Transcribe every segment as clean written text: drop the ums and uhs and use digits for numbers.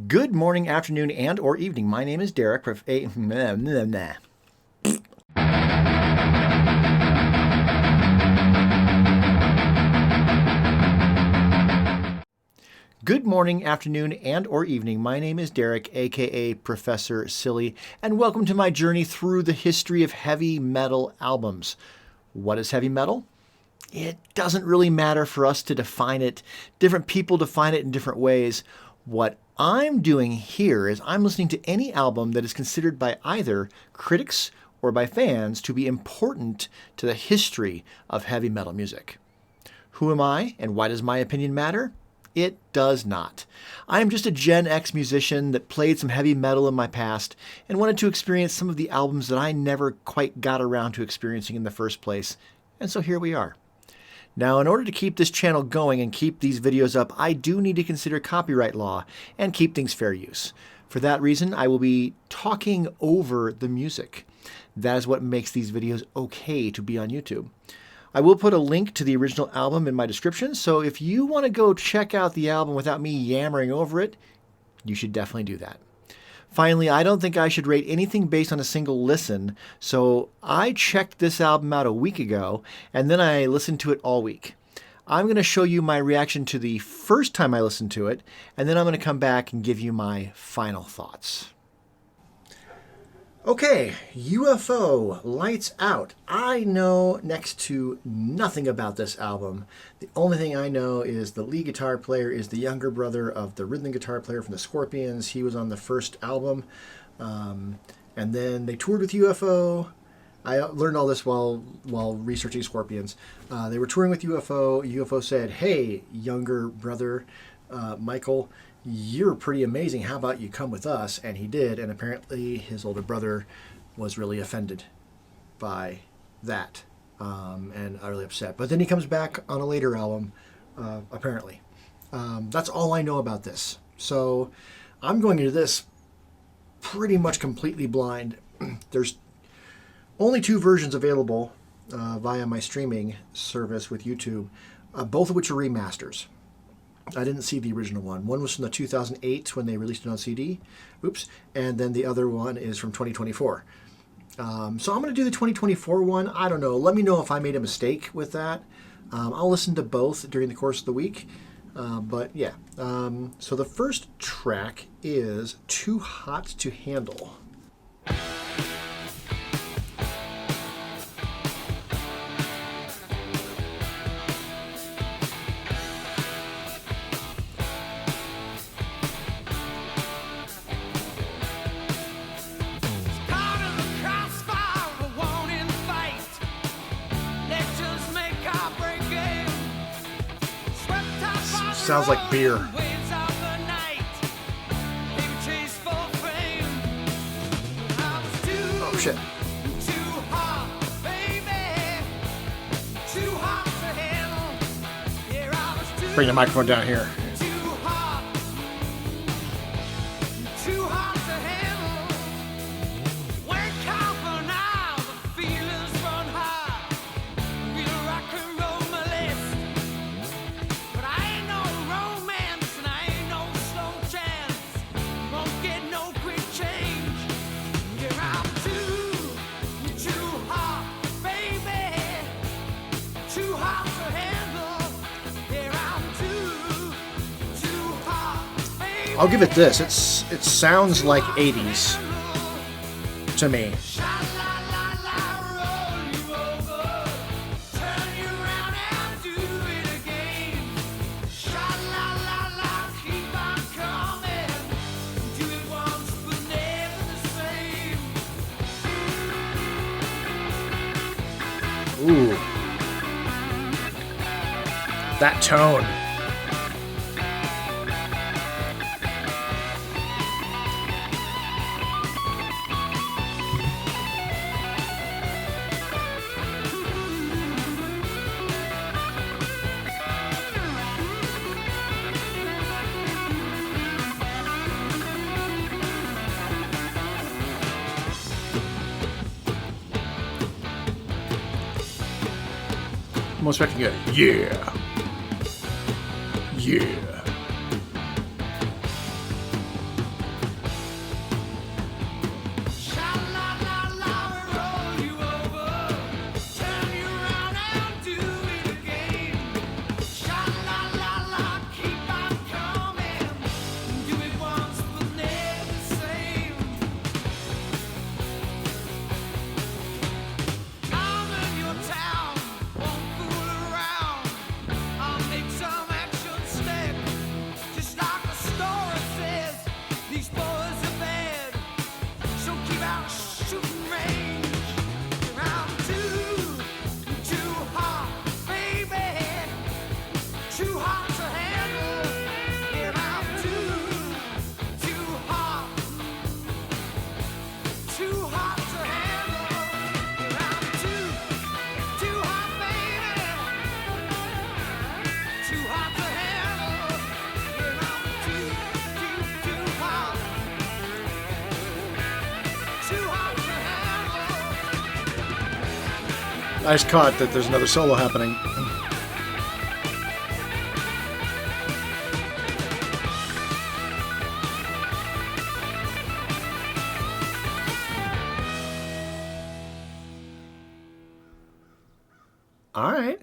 Good morning, afternoon, and or evening. My name is Derek. Good morning, afternoon, and or evening. My name is Derek, aka Professor Silly, and welcome to my journey through the history of heavy metal albums. What is heavy metal? It doesn't really matter for us to define it. Different people define it in different ways. What I'm doing here is I'm listening to any album that is considered by either critics or by fans to be important to the history of heavy metal music. Who am I, and why does my opinion matter? It does not. I am just a Gen X musician that played some heavy metal in my past and wanted to experience some of the albums that I never quite got around to experiencing in the first place, and so here we are. Now, in order to keep this channel going and keep these videos up, I do need to consider copyright law and keep things fair use. For that reason, I will be talking over the music. That is what makes these videos okay to be on YouTube. I will put a link to the original album in my description, so if you want to go check out the album without me yammering over it, you should definitely do that. Finally, I don't think I should rate anything based on a single listen, so I checked this album out a week ago, and then I listened to it all week. I'm going to show you my reaction to the first time I listened to it, and then I'm going to come back and give you my final thoughts. Okay, UFO, Lights Out. I know next to nothing about this album. The only thing I know is the lead guitar player is the younger brother of the rhythm guitar player from the Scorpions. He was on the first album. And then they toured with UFO. I learned all this while researching Scorpions. They were touring with UFO. UFO said, "Hey, younger brother, Michael, you're pretty amazing. How about you come with us?" And he did. And apparently his older brother was really offended by that and utterly upset. But then he comes back on a later album, apparently. That's all I know about this. So I'm going into this pretty much completely blind. There's only 2 versions available via my streaming service with YouTube, both of which are remasters. I didn't see the original one. One was from the 2008 when they released it on CD. Oops. And then the other one is from 2024. So I'm going to do the 2024 one. I don't know. Let me know if I made a mistake with that. I'll listen to both during the course of the week. But yeah. So the first track is Too Hot to Handle. Sounds like beer. Oh shit. Bring the microphone down here. I'll give it this. It sounds like 80s to me. Ooh. That tone. I'm expecting a yeah. Yeah. I just caught that there's another solo happening. All right.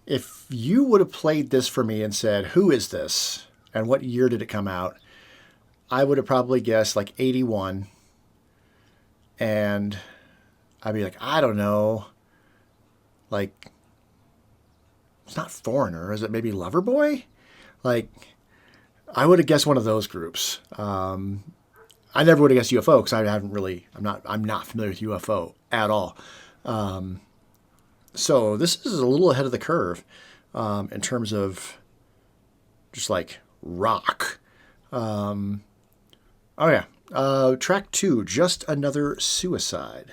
If you would have played this for me and said, who is this? And what year did it come out? I would have probably guessed like 81. And I'd be like, I don't know. Like, it's not Foreigner. Is it maybe Loverboy? Like, I would have guessed one of those groups. I never would have guessed UFO because I haven't really, I'm not familiar with UFO at all. So this is a little ahead of the curve in terms of just like rock. Oh yeah. Track 2, Just Another Suicide.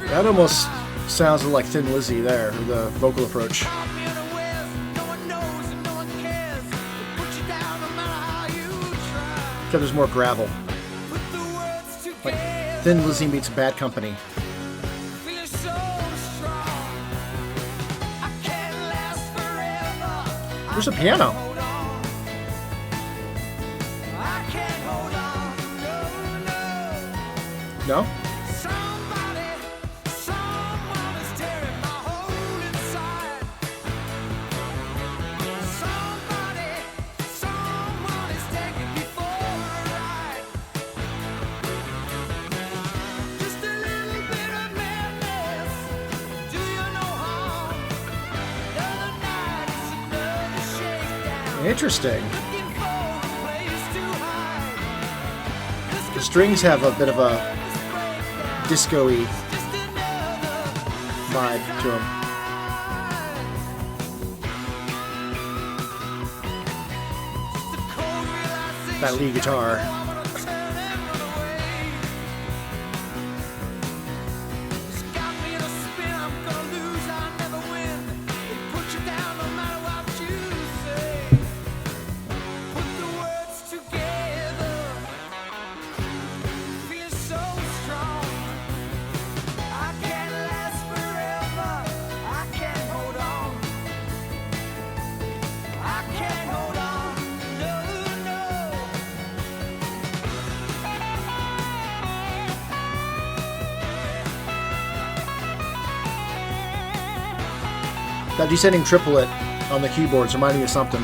That almost sounds like Thin Lizzy there, the vocal approach. Except there's more gravel. Like Thin Lizzy meets Bad Company. There's a piano. No? Interesting. The strings have a bit of a disco-y vibe to them. That lead guitar. That descending triplet on the keyboards reminding me of something.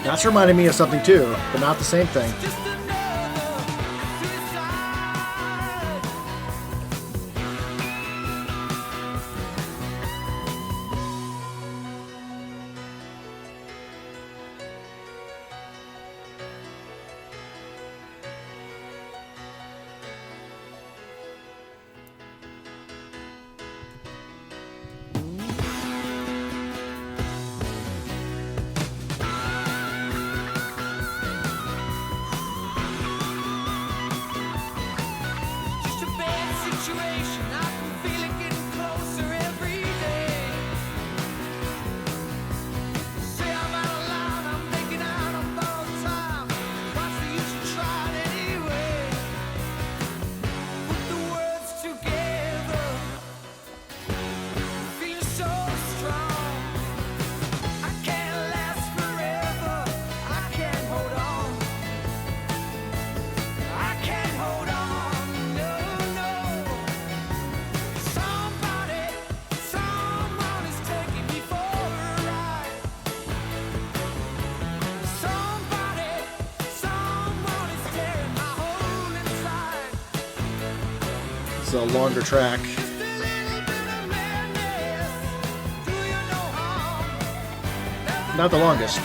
That's reminding me of something too, but not the same thing. It's a longer track. Not the longest.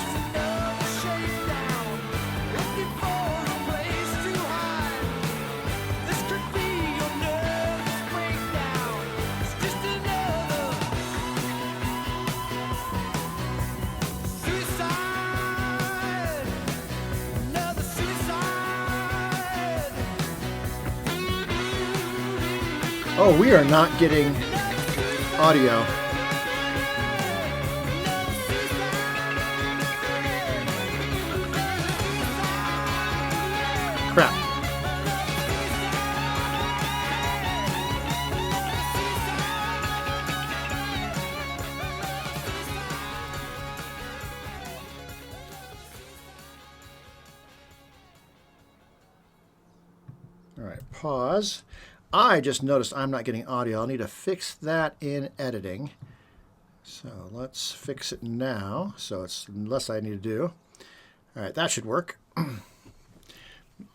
Oh, we are not getting audio. Crap. All right, pause. I just noticed I'm not getting audio. I'll need to fix that in editing. So let's fix it now. So it's less I need to do. All right, that should work.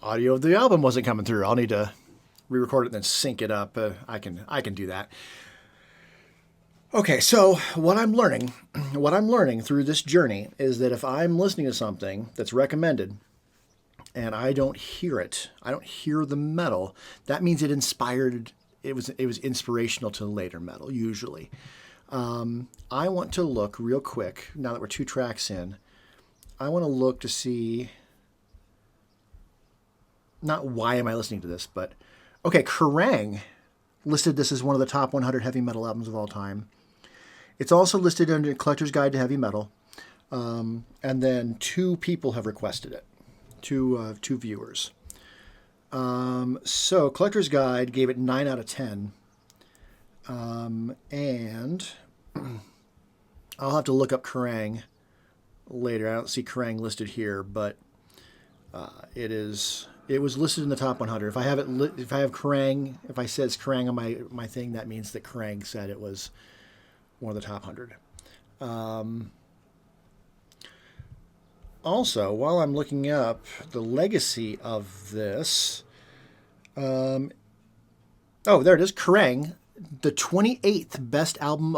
Audio of the album wasn't coming through. I'll need to re-record it and then sync it up. I can do that. Okay, so what I'm learning through this journey is that if I'm listening to something that's recommended and I don't hear it, I don't hear the metal, that means it was inspirational to later metal, usually. I want to look real quick, now that we're 2 tracks in, I want to look to see, not why am I listening to this, but, okay, Kerrang! Listed this as one of the top 100 heavy metal albums of all time. It's also listed under Collector's Guide to Heavy Metal, and then 2 people have requested it. Two viewers. So Collector's Guide gave it 9 out of 10. And I'll have to look up Kerrang! Later. I don't see Kerrang! Listed here, but it was listed in the top 100. If I have Kerrang!, if I says Kerrang! On my thing, that means that Kerrang! Said it was one of the top 100. Also, while I'm looking up the legacy of this, there it is, Kerrang!, the 28th best album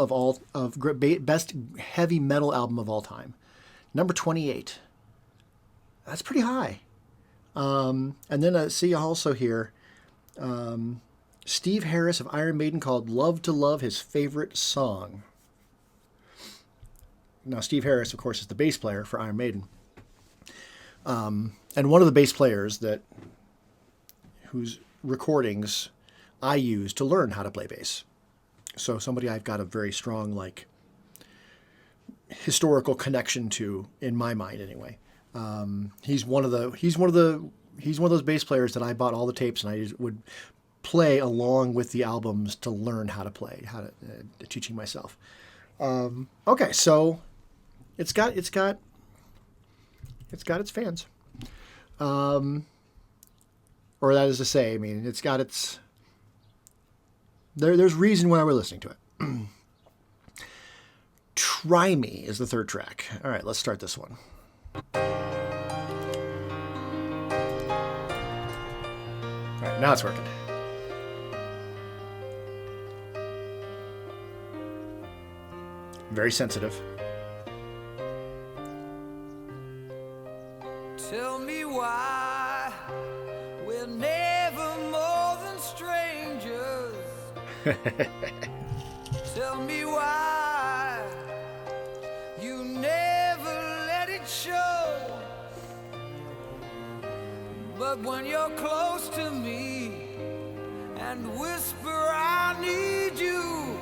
best heavy metal album of all time, number 28. That's pretty high. And then I see also here, Steve Harris of Iron Maiden called "Love to Love" his favorite song. Now, Steve Harris, of course, is the bass player for Iron Maiden. And one of the bass players whose recordings I use to learn how to play bass. So somebody I've got a very strong, historical connection to in my mind anyway. He's one of those bass players that I bought all the tapes and I would play along with the albums to learn how to play, teaching myself. Okay, so it's got its fans. Or that is to say, I mean, it's got its... There's reason why we're listening to it. Try Me is the 3rd track. All right, let's start this one. All right, now it's working. Very sensitive. Tell me why we're never more than strangers. Tell me why you never let it show. But when you're close to me and whisper I need you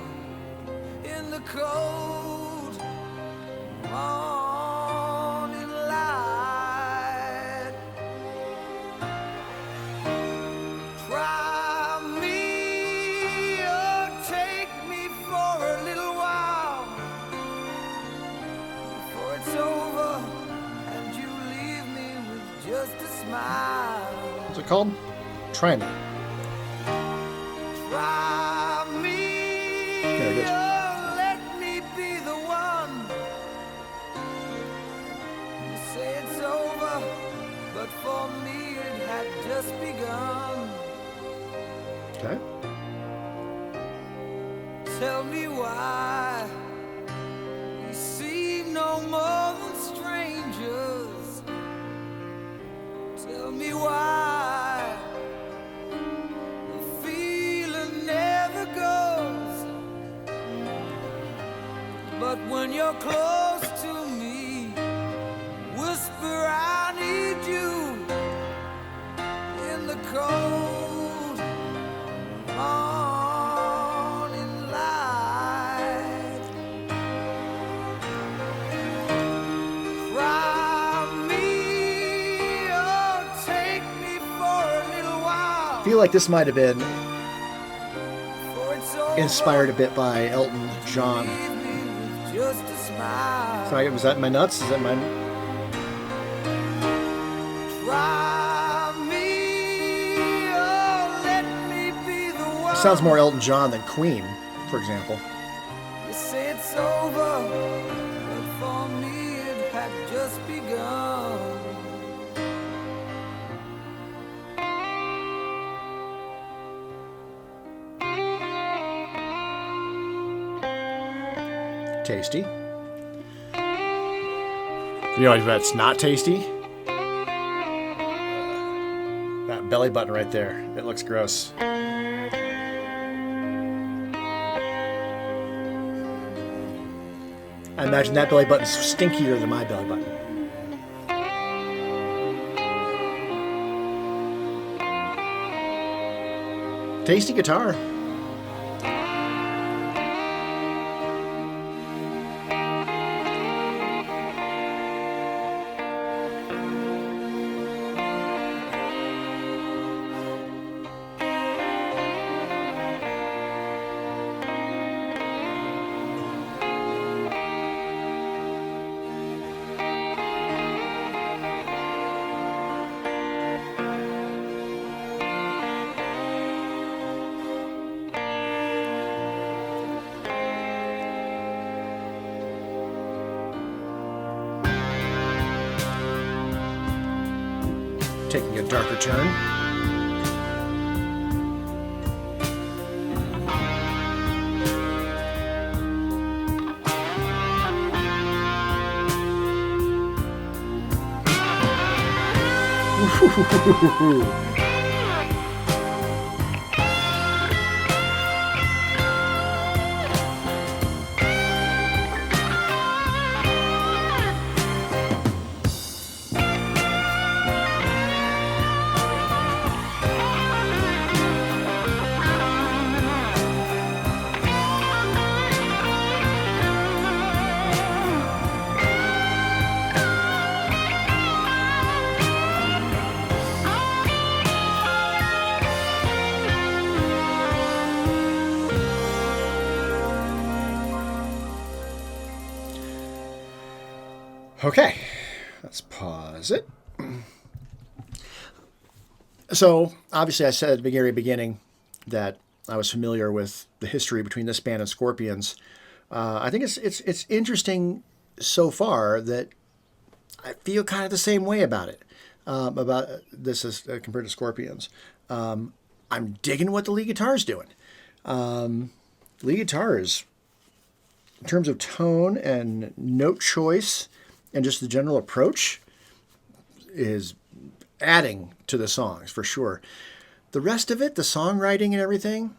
in the cold morning light. Try me or take me for a little while before it's over and you leave me with just a smile. What's it called? Try Me. Try me. There it is. Let me be the one. You say it's over, but for me it had just begun. Okay. Tell me why we seem no more than Tell me why the feeling never goes, but when you're close to me, whisper I need you in the cold morning light. Cry me, oh, take me for a little while. I feel like this might have been For it's over, inspired a bit by Elton John. leave me with just a smile. Sorry, was that my nuts? Is that mine? Try me, oh, let me be the one. Sounds more Elton John than Queen, for example. You say it's over, but for me it had just begun. Tasty. You know that's not tasty? That belly button right there. It looks gross. I imagine that belly button's stinkier than my belly button. Tasty guitar. Taking a darker turn. Okay, let's pause it. So, obviously, I said at the very beginning that I was familiar with the history between this band and Scorpions. I think it's interesting so far that I feel kind of the same way about it, about this as compared to Scorpions. I'm digging what the lead guitar is doing. Lead guitar is, in terms of tone and note choice and just the general approach, is adding to the songs for sure. The rest of it, the songwriting and everything,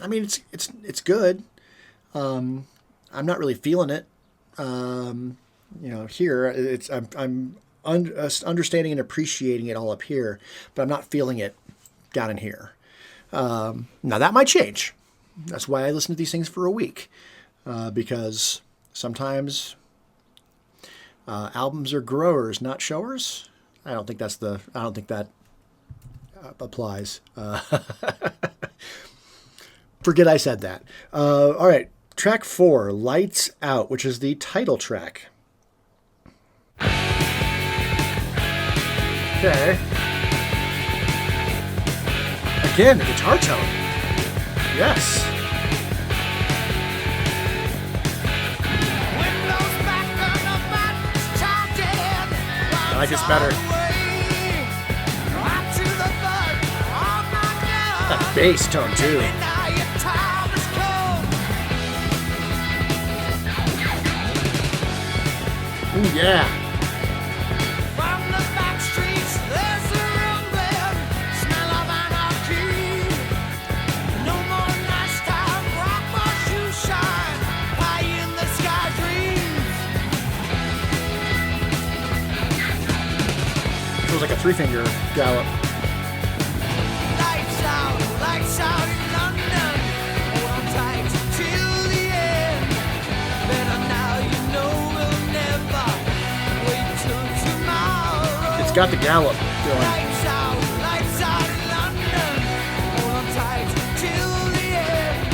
I mean, it's good. I'm not really feeling it. Here I'm understanding and appreciating it all up here, but I'm not feeling it down in here. Now that might change. That's why I listen to these things for a week, because sometimes albums are growers, not showers. I don't think that applies. Forget I said that. All right, track 4, Lights Out, which is the title track. Okay. Again, the guitar tone. Yes. I like this better. That bass tone too. Ooh, yeah. From the back streets, there's a three finger gallop. Lights out in London. Hold on tight till the end. Better now, you know we'll never wait till tomorrow. It's got the gallop going. Lights out in London. Hold on tight till the end.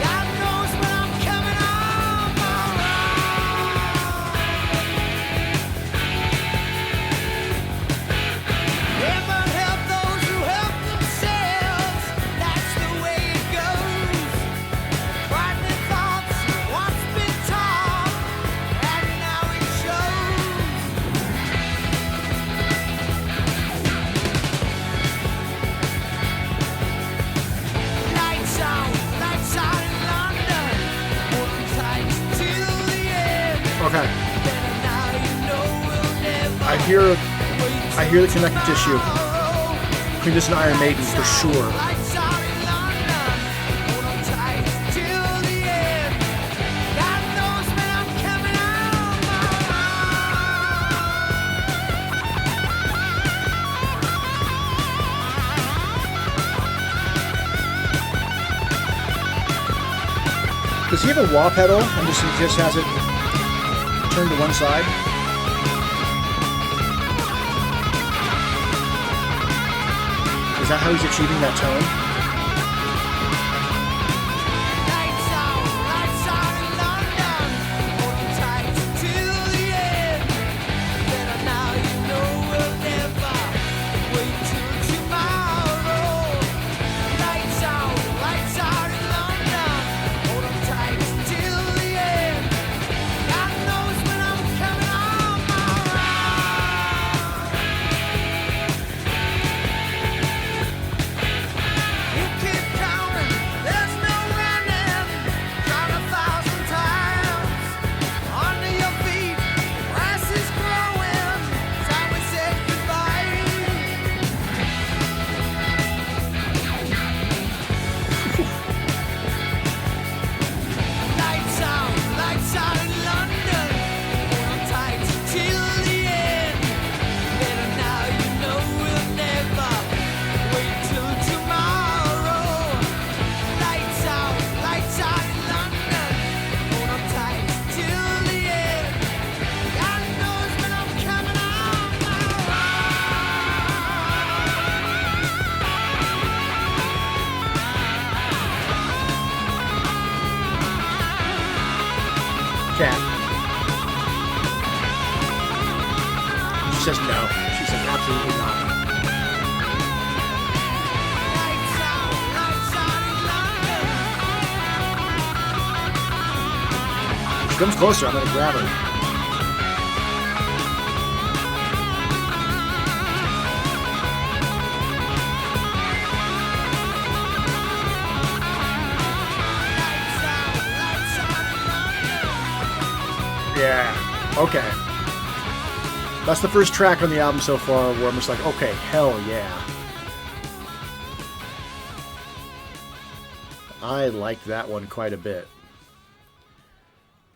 God knows when I'm coming home. Heaven help those who help themselves. That's the way it goes. Frightening thoughts once been taught, and now it shows. Lights out in London. Hold on tight till the end. Okay. Better now, you know we'll never I hear wait the connective tissue between this and Iron Maiden for sure. Lights out in London. Hold on tight till the end. God knows when I'm coming home. Does he have a wah pedal and he just has it turned to one side? Is that how he's achieving that tone? Lights out in London. Hold on tight till the end. Better now, you know we'll never wait till tomorrow. Lights out in London. Hold on tight till the end. God knows when I'm coming home. You keep counting, there's no running. Count 1,000 times. Under your feet, grass is growing. Time we say goodbye. Lights out in London. Hold on tight till the end. Better now, you know we'll never wait till tomorrow. Lights out in London. Hold on tight till the end. God knows when I'm coming home. Cat. She says no. She says absolutely not. Lights out in London. She comes closer. I'm going to grab her. Lights out in London. Yeah. Okay. That's the first track on the album so far where I'm just like, okay, hell yeah. I like that one quite a bit.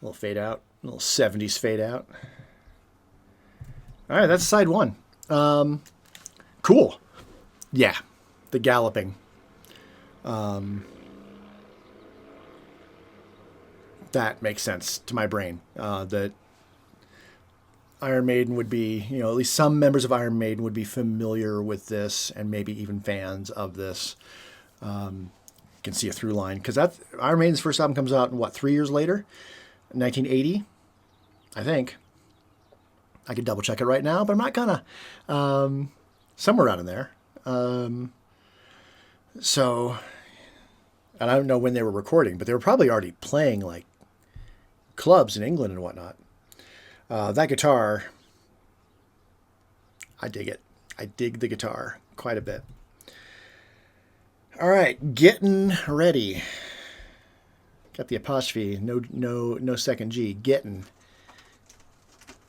A little fade out. A little 70s fade out. All right, that's side one. Cool. Yeah. The galloping. That makes sense to my brain. That Iron Maiden would be, at least some members of Iron Maiden would be familiar with this and maybe even fans of this. You can see a through line because Iron Maiden's first album comes out in 3 years later? 1980, I think. I could double check it right now, but I'm not gonna. Somewhere around in there. So, and I don't know when they were recording, but they were probably already playing like clubs in England and whatnot. That guitar, I dig it. I dig the guitar quite a bit. All right, Gettin Ready. Got the apostrophe, no second G. Gettin.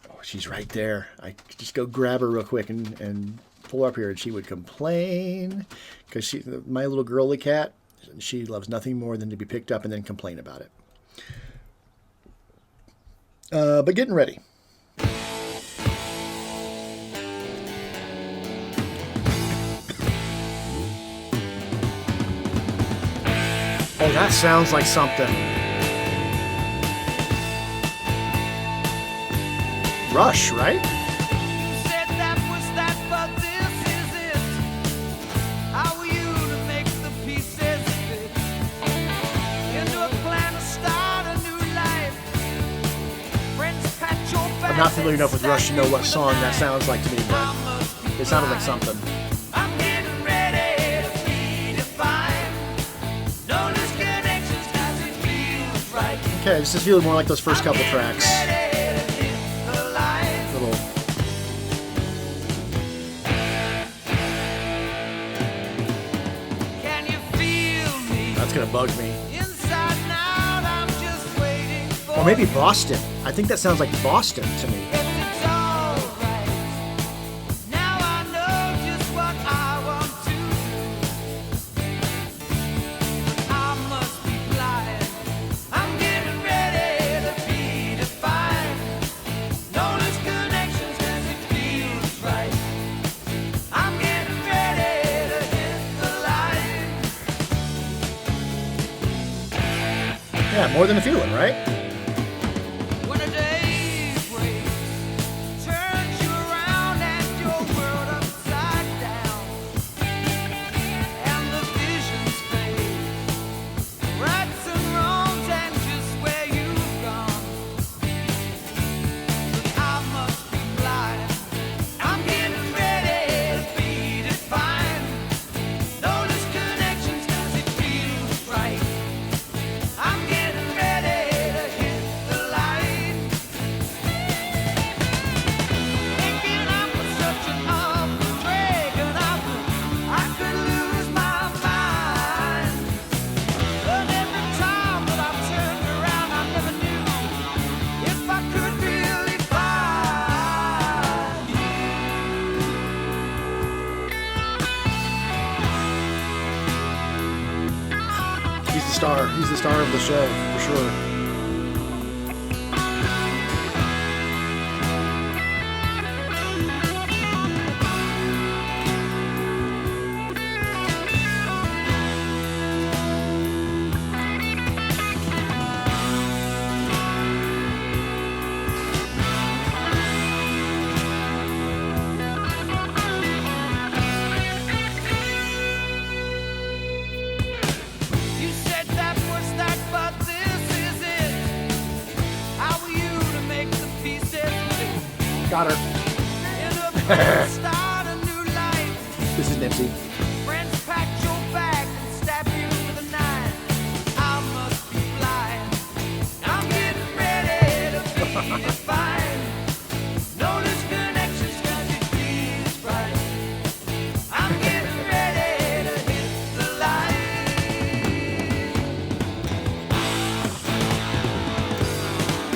Oh, she's right there. I could just go grab her real quick and pull her up here, and she would complain because my little girly cat, she loves nothing more than to be picked up and then complain about it. But Gettin Ready. Oh, that sounds like something. Rush, right? You said that was that, but this is it. How are you to make the pieces fit into a plan to start a new life? Friends pat your back. I'm not familiar enough with Rush to know what song that sounds like to me, but it sounded like something. I'm getting ready to be defined. No loose connections, 'cause it feels right. Okay, this is feeling more like those first couple tracks. Ready to hit the line. Little. Can you feel me? That's gonna bug me. Inside and out, I'm just waiting for. Or maybe Boston. I think that sounds like Boston to me. If it's all right. Now I know just what I want to do. I must be blind. I'm getting ready to be defined. No loose connections, 'cause it feels right. I'm getting ready to hit the line. Yeah, more than a feeling, right? When a day's waste turns you around and your world upside down, and the visions fade, rights and wrongs and just where you've gone. But I must be blind. I'm getting ready to be defined. No loose connections, 'cause it feels right. I'm getting ready to hit the line. Thinking I'm such an awful drag, and I could lose my mind. But every time that I turned around, I never knew if I could really find you. He's the star. He's the star of the show, for sure. You said that was that, but this is it. How are you to make the pieces fit Got her. in a plan to start a new life? This is Nipsey. Friends pat your back and stab you with a knife. I must be blind. I'm getting ready to be defined. No loose connections, 'cause it feels right. I'm getting ready to hit the line.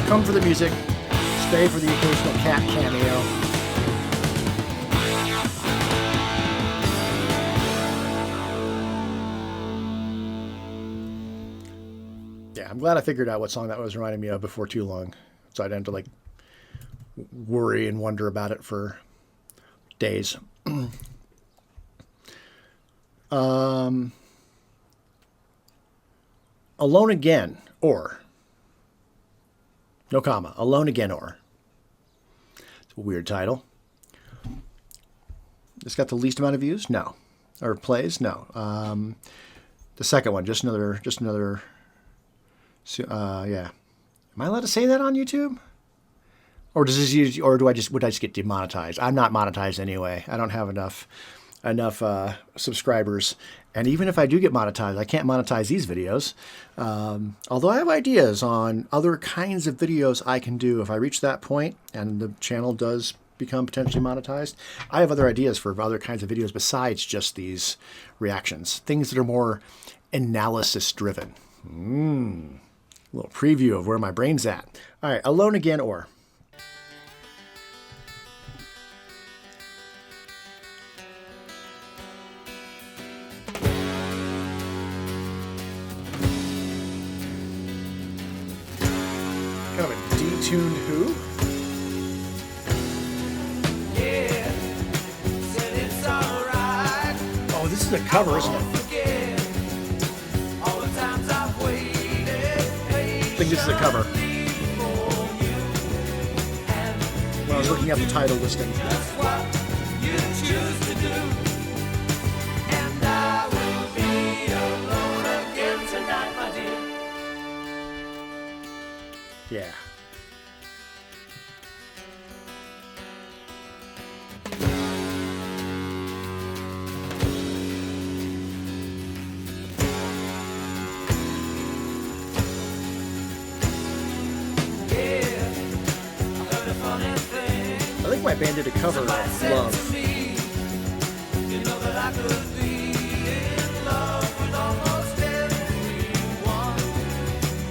Come for the music. Stay for the occasional cat cameo. Yeah, I'm glad I figured out what song that was reminding me of before too long. So I didn't have to like worry and wonder about it for days. Alone Again, or. No comma. Alone Again, or. It's a weird title. It's got the least amount of views? No. Or plays? No. The second one, just another, yeah. Am I allowed to say that on YouTube? Or does this use, or would I just get demonetized? I'm not monetized anyway. I don't have enough subscribers. And even if I do get monetized, I can't monetize these videos. Although I have ideas on other kinds of videos I can do if I reach that point and the channel does become potentially monetized. I have other ideas for other kinds of videos besides just these reactions. Things that are more analysis driven. A little preview of where my brain's at. All right, Alone Again, or. Kind of a detuned Who? Yeah, said it's alright. Oh, this is a cover, isn't it? Forget all the times I think this is a cover. When I was looking up the title listing. Just what you choose to do. And I will be alone again tonight, my dear. Yeah. I think my band did a cover of Love. You know that I could be in love with almost everyone.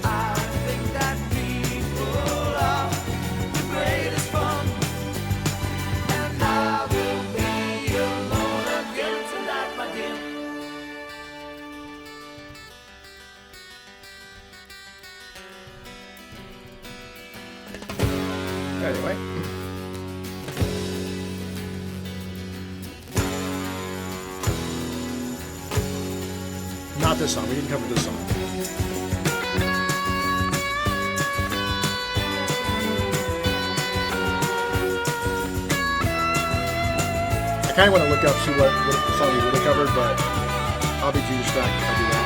I think that people are the greatest fun. And I will be alone again tonight, my dear. Anyway. Not this song. We didn't cover this song. I kind of want to look up, see what song we would have covered, but I'll be too distracted if I do that.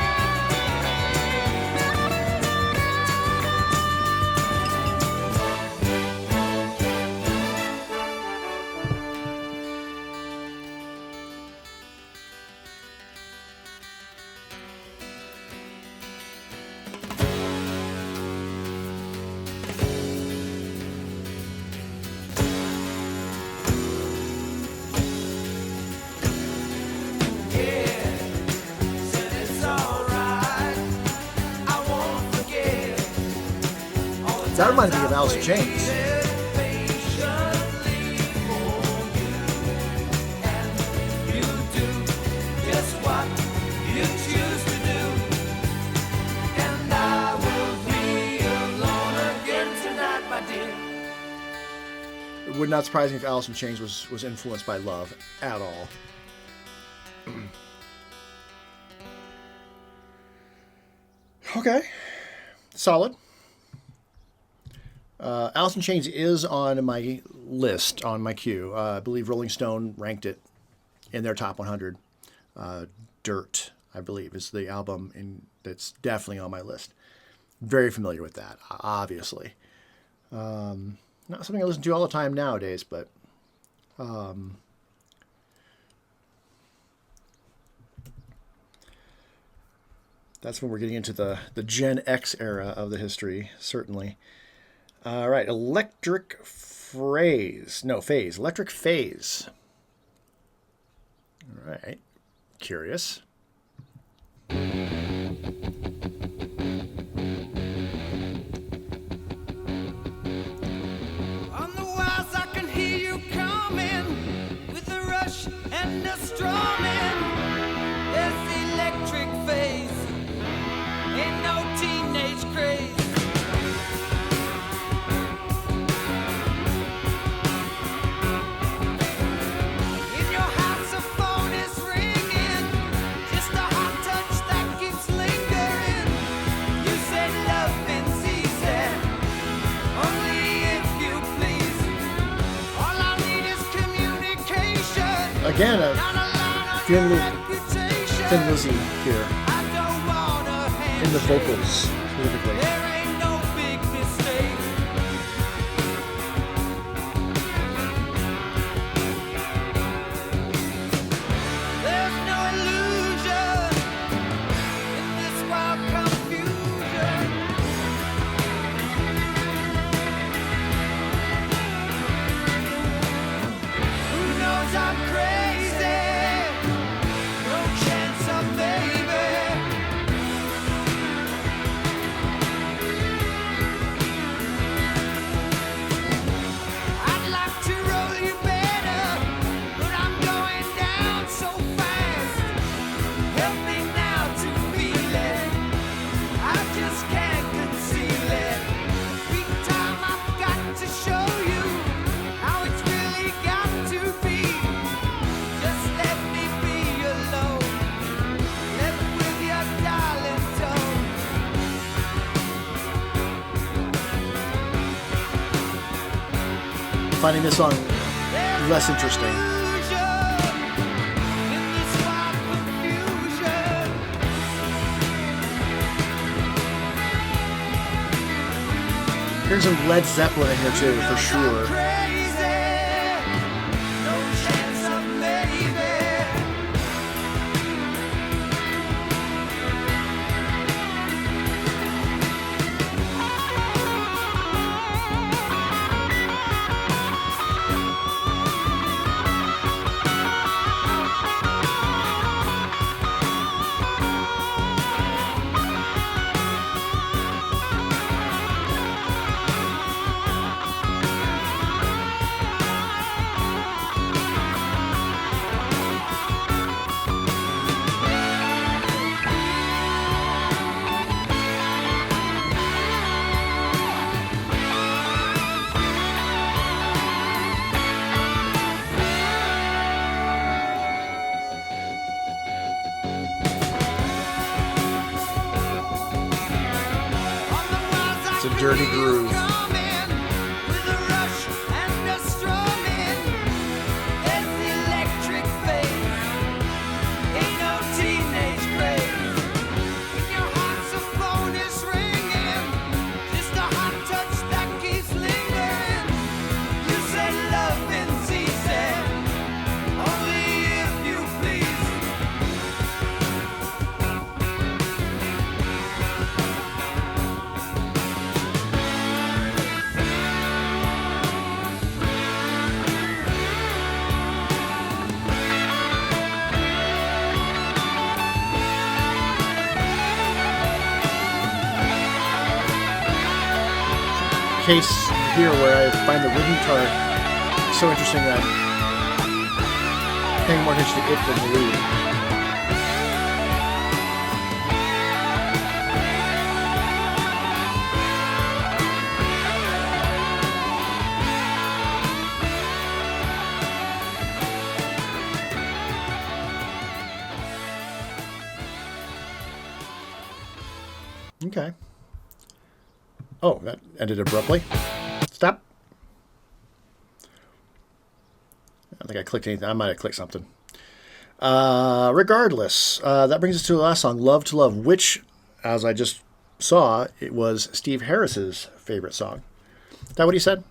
That reminded me of Alice in Chains. It would not surprise me if Alice in Chains was influenced by Love at all. Okay. Solid. Alice in Chains is on my list, on my queue. I believe Rolling Stone ranked it in their top 100. Dirt, I believe, is the album that's definitely on my list. Very familiar with that, obviously. Not something I listen to all the time nowadays, but that's when we're getting into the Gen X era of the history, certainly. All right, Electric Phase. Electric Phase. All right, curious. On the wires I can hear you coming with a rush and a strumming. There's the electric phase, ain't no teenage craze. In your house a phone is ringing, just a hot touch that keeps lingering. You said loving's easy, only if you please. All I need is communication. Again, Not a line on Thin your Lizzy reputation. Lizzy here I don't want a in the handshake. vocals specifically. There ain't no big mistake. There's no illusion in this wild confusion. Who knows I'm crazy? No chance of maybe. finding this song less interesting. Here's some Led Zeppelin in here too, for sure. It's a dirty groove. Case here where I find the rhythm guitar so interesting that I'm paying more attention to it than the lead. Okay. Oh, that ended abruptly. Stop. I think I clicked anything. I might have clicked something. Regardless, that brings us to the last song, Love to Love, which, as I just saw, it was Steve Harris's favorite song. Is that what he said?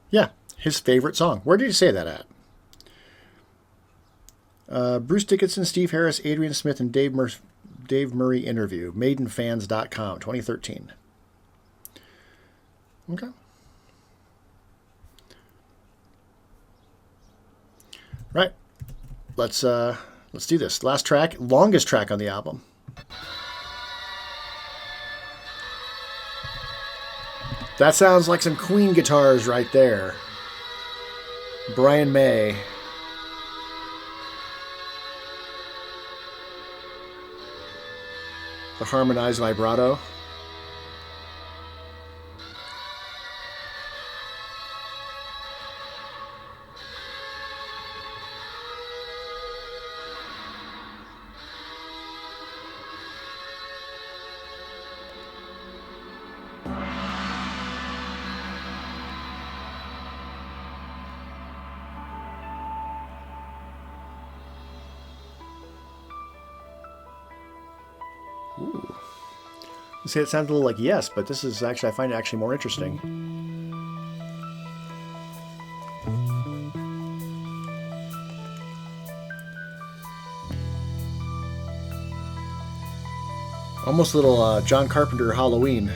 Yeah, his favorite song. Where did he say that at? Bruce Dickinson, Steve Harris, Adrian Smith, and Dave Murray interview, maidenfans.com, 2013. Okay. Right. Let's do this. Last track, longest track on the album. That sounds like some Queen guitars right there. Brian May. The harmonized vibrato. Ooh. You say it sounds a little like Yes, but this is actually, I find it actually more interesting. Almost a little John Carpenter Halloween.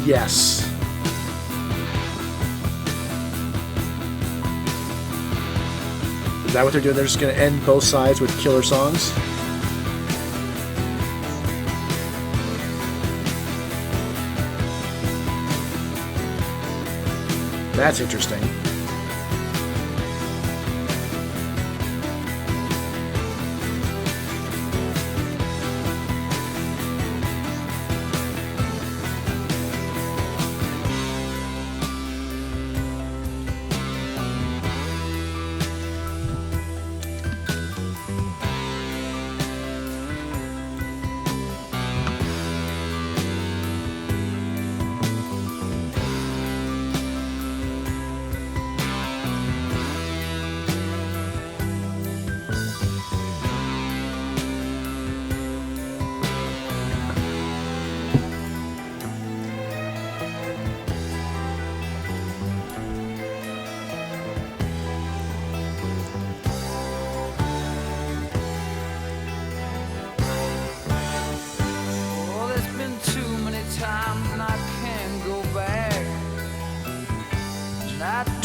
Yes. Is that what they're doing? They're just going to end both sides with killer songs? That's interesting.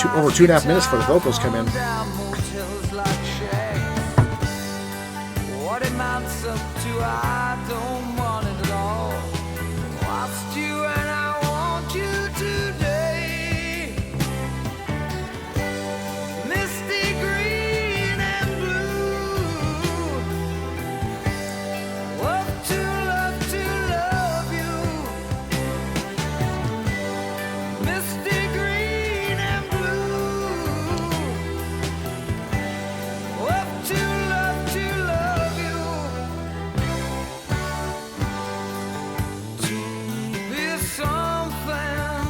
over 2.5 minutes before the vocals come in. What it amounts up to, I don't want it at all. Lost you and I want you today. Misty green and blue. Love to love you. Misty green and blue. Love to love you. To be something,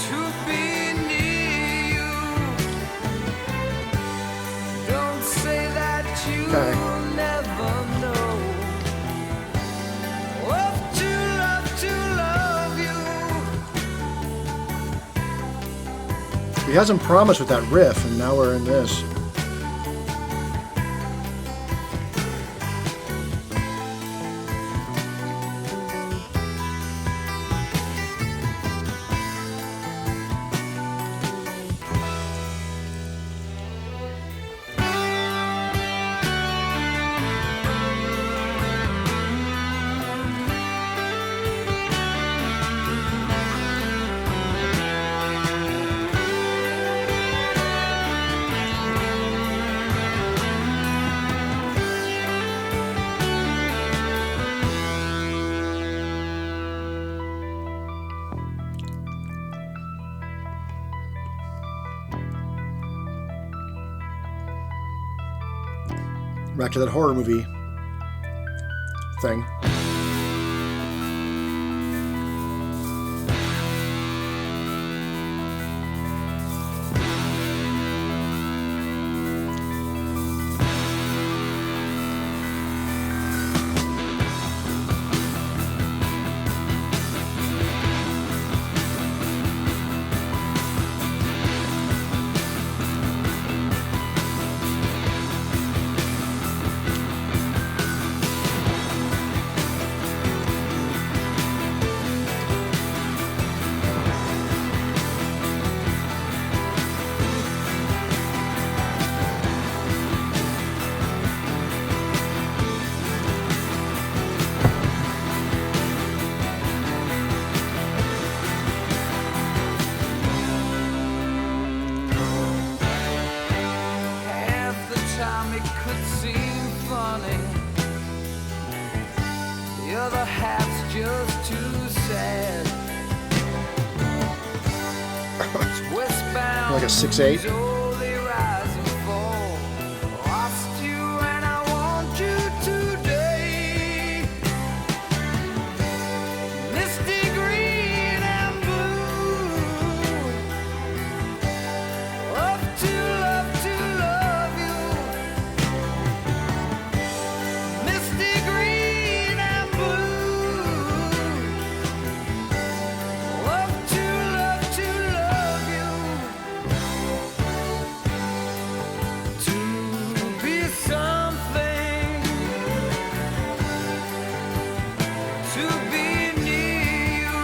to be near you. Don't say that you Okay. will never know. Love to love you. He hasn't promised with that riff, and now we're in this. Back to that horror movie thing. Half the time it could seem funny, the other half's just too sad. It's westbound, Like a 6/8. so they rise and fall. Lost you and I want you today. Misty green and blue. Love to love you. Misty green and blue. Love to love you. To be something, to be near you.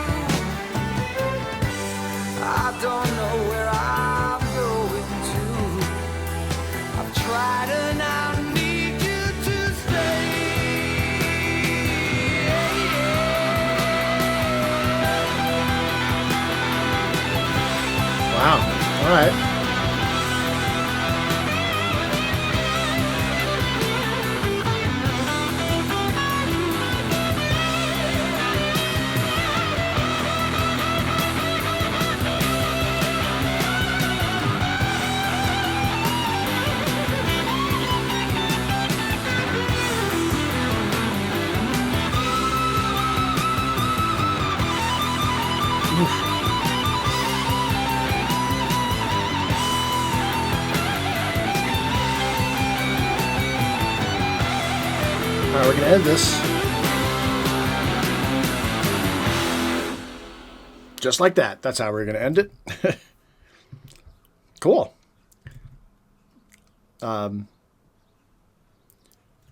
I don't know where I'm going to. I've tried and I need you to stay. Wow. All right. All right, we're going to end this just like that. That's how we're going to end it. Cool. Not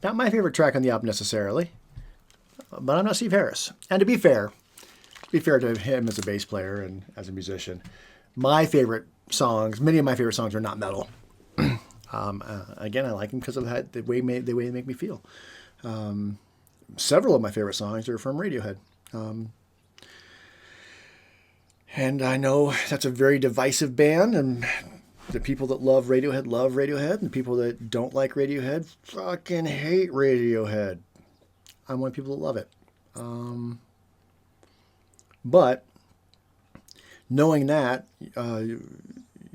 my favorite track on the album necessarily, but I'm not Steve Harris. And to be fair, to be fair to him as a bass player and as a musician, my favorite songs, many of my favorite songs are not metal. Again, I like them because of the way they make me feel. Several of my favorite songs are from Radiohead. And I know that's a very divisive band, and the people that love Radiohead, and the people that don't like Radiohead fucking hate Radiohead. I'm one of the people that love it. But knowing that,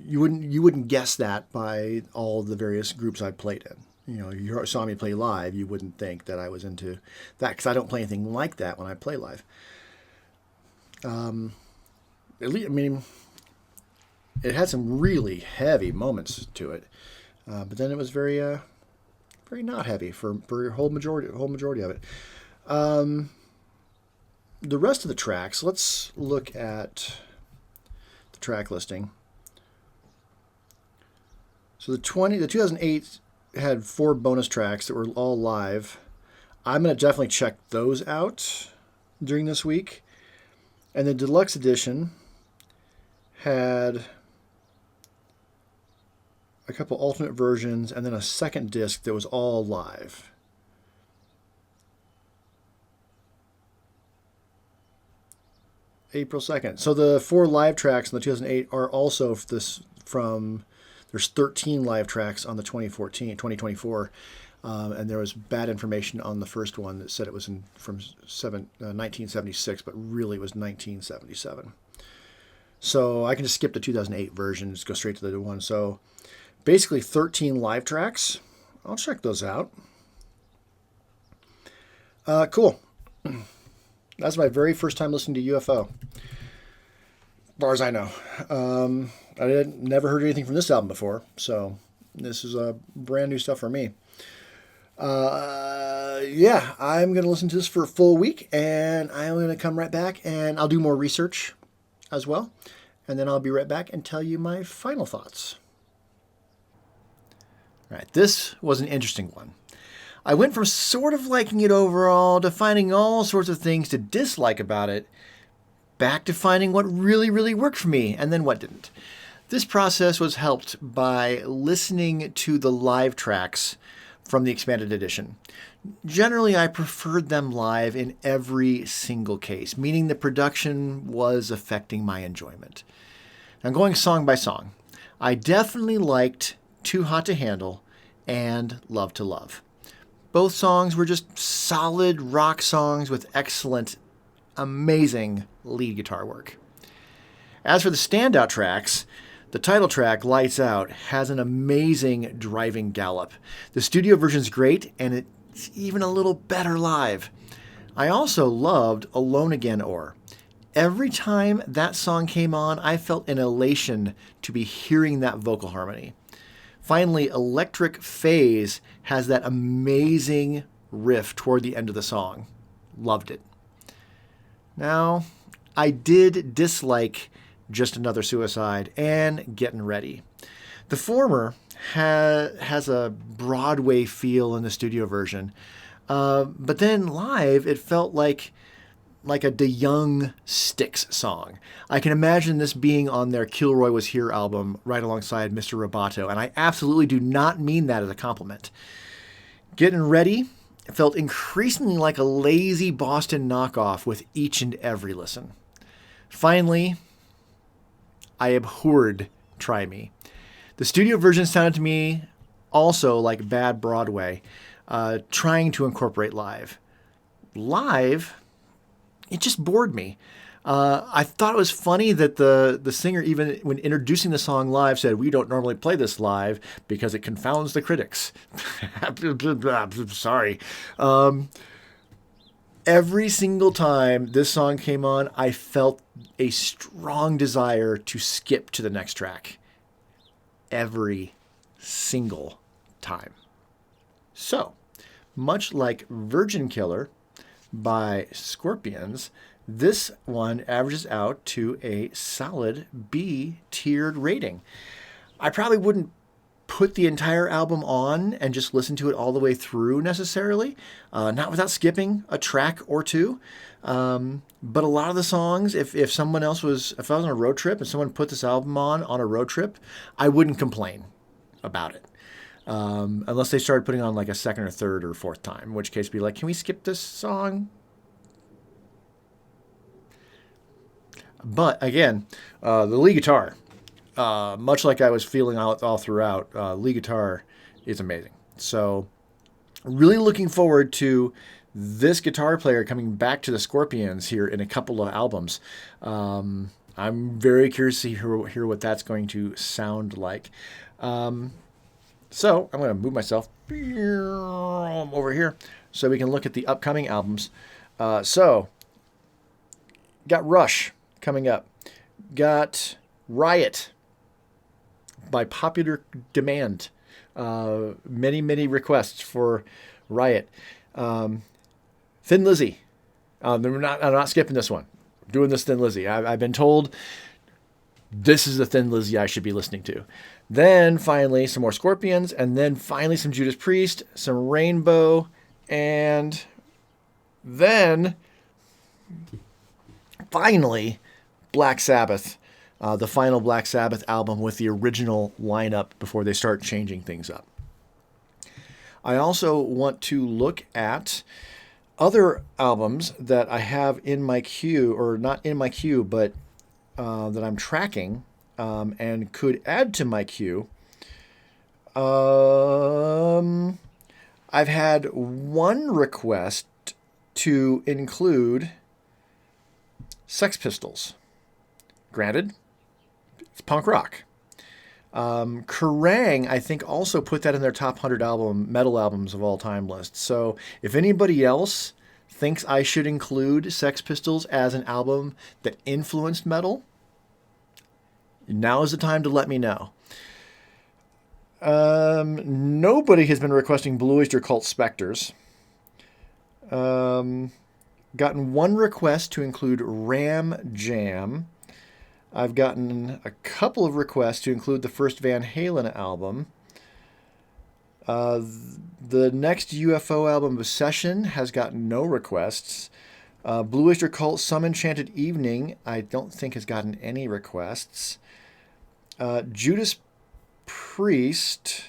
you wouldn't guess that by all the various groups I played in. You know, you saw me play live, you wouldn't think that I was into that because I don't play anything like that when I play live. At least, I mean, it had some really heavy moments to it, but then it was very not heavy for a whole majority of it. The rest of the tracks, let's look at the track listing. So the 2008 had 4 bonus tracks that were all live. I'm going to definitely check those out during this week. And the deluxe edition had a couple alternate versions and then a second disc that was all live. April 2nd. So the 4 live tracks in the 2008 are also there's 13 live tracks on the 2024. And there was bad information on the first one that said it was from 1976, but really it was 1977. So I can just skip the 2008 version and just go straight to the one. So basically 13 live tracks. I'll check those out. Cool. That's my very first time listening to UFO. As far as I know. I never heard anything from this album before, so this is brand new stuff for me. Yeah, I'm going to listen to this for a full week, and I'm going to come right back, and I'll do more research as well, and then I'll be right back and tell you my final thoughts. All right, this was an interesting one. I went from sort of liking it overall to finding all sorts of things to dislike about it, back to finding what really, really worked for me, and then what didn't. This process was helped by listening to the live tracks from the expanded edition. Generally, I preferred them live in every single case, meaning the production was affecting my enjoyment. Now, going song by song, I definitely liked Too Hot to Handle and Love to Love. Both songs were just solid rock songs with excellent, amazing lead guitar work. As for the standout tracks, the title track, Lights Out, has an amazing driving gallop. The studio version's great, and it's even a little better live. I also loved Alone Again Or. Every time that song came on, I felt an elation to be hearing that vocal harmony. Finally, Electric Phase has that amazing riff toward the end of the song. Loved it. Now, I did dislike Just Another Suicide and Gettin Ready. The former has a Broadway feel in the studio version, but then live it felt like a DeYoung Styx song. I can imagine this being on their Kilroy Was Here album right alongside Mr. Roboto, and I absolutely do not mean that as a compliment. Gettin Ready felt increasingly like a lazy Boston knockoff with each and every listen. Finally, I abhorred Try Me. The studio version sounded to me also like bad Broadway, trying to incorporate live. Live, it just bored me. I thought it was funny that the singer, even when introducing the song live, said, "We don't normally play this live because it confounds the critics." Sorry. Every single time this song came on, I felt a strong desire to skip to the next track. Every single time. So, much like Virgin Killer by Scorpions, this one averages out to a solid B-tiered rating. I probably wouldn't put the entire album on and just listen to it all the way through necessarily, not without skipping a track or two. But a lot of the songs, if I was on a road trip and someone put this album on a road trip, I wouldn't complain about it. Unless they started putting on like a second or third or fourth time, in which case be like, can we skip this song? But again, the lead guitar, much like I was feeling all throughout, lead guitar is amazing. So really looking forward to this guitar player coming back to the Scorpions here in a couple of albums. I'm very curious to hear what that's going to sound like. So I'm going to move myself over here so we can look at the upcoming albums. So got Rush coming up. Got Riot by popular demand. Many requests for Riot. Thin Lizzy. I'm not skipping this one. I'm doing this Thin Lizzy. I've been told this is the Thin Lizzy I should be listening to. Then finally some more Scorpions, and then finally some Judas Priest, some Rainbow, and then finally Black Sabbath, the final Black Sabbath album with the original lineup before they start changing things up. I also want to look at other albums that I have in my queue, or not in my queue, but that I'm tracking and could add to my queue. I've had one request to include Sex Pistols. Granted, it's punk rock. Kerrang, I think, also put that in their top 100 metal albums of all time list. So if anybody else thinks I should include Sex Pistols as an album that influenced metal, now is the time to let me know. Nobody has been requesting Blue Oyster Cult Spectres. Gotten one request to include Ram Jam. I've gotten a couple of requests to include the first Van Halen album. The next UFO album, Obsession, has gotten no requests. Blue Oyster Cult, Some Enchanted Evening, I don't think has gotten any requests. Judas Priest,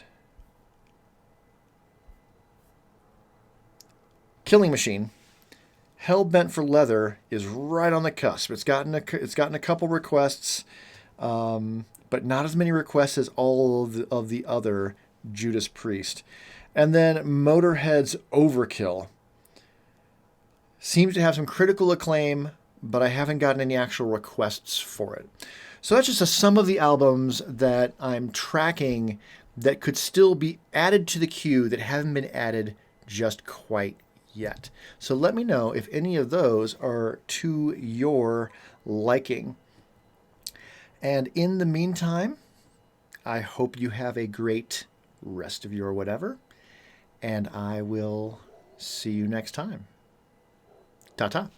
Killing Machine, Hell Bent for Leather is right on the cusp. It's gotten a couple requests, but not as many requests as all of the other Judas Priest. And then Motorhead's Overkill seems to have some critical acclaim, but I haven't gotten any actual requests for it. So that's just some of the albums that I'm tracking that could still be added to the queue that haven't been added just quite yet. So let me know if any of those are to your liking. And in the meantime, I hope you have a great rest of your whatever, and I will see you next time. Ta-ta.